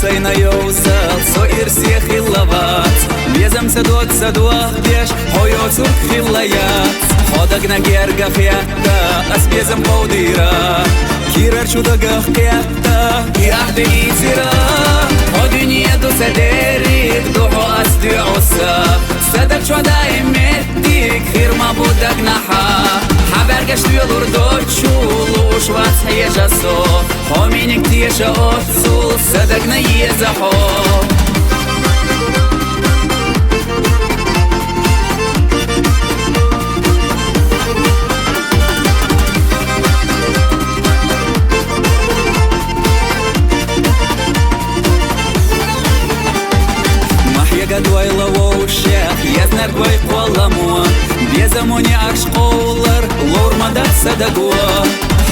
سينا يوصل صوير سيخ اللوات بيزم سدود سدوه بيش هويو سوك خلايات خودك نجيرجا خياتا أس بيزم بوديرا كيرر شو دقخ قياتا يحدي إيسيرا هو دنيا دو سديريك دوحو أسدي عصا صدق شو دايمتك خير ما بودك نحا حبرگشت yolur doçul ușvat heja so hominik tieša otsul sadak na jezaho قدوي لو الشيخ يزنر قوي قولمو بيزموني عرش قولر لور مدى صدقوا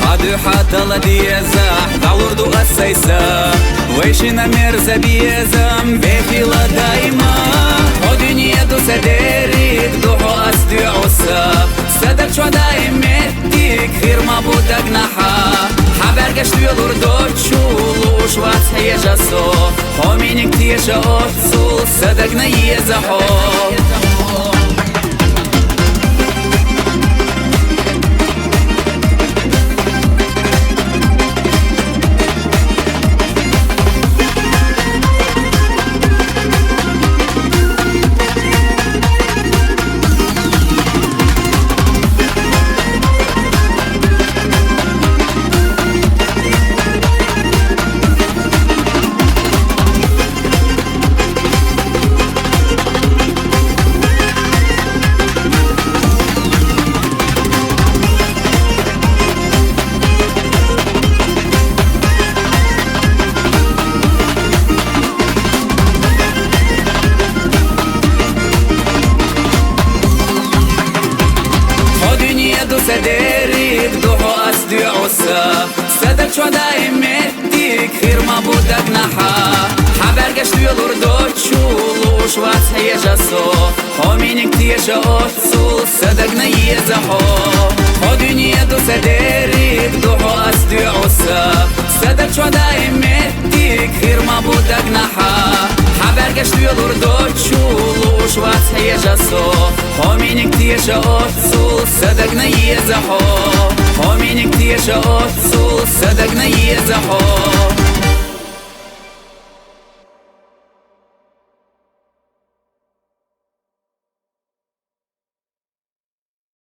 حدو حتى لديزح دالور دو السيسا ويشنا مرزا بيزم بيخيلا دايما هو دنيا دو سديريك دوحو أسدي عصا صدق شو دايمتك خير ما بودك نحا حبرگشت yolur doçul ușvat heja so hominik tieša otsul sadak na jezaho سديريك دوحو أسدي عصا صدق شو دايمتك خير ما بودك نحا حبرگشت yolur doçul ușvat heja so hominik tieša otsul sadak na jezaho هو دنيا دو سديريك دوحو أسدي عصا صدق شو دايمتك خير ما بودك نحا حبرگشت yolur doçul ușvat heja so hominik tieša otsul sadak na jezaho hominik tieša otsul sadak na jezaho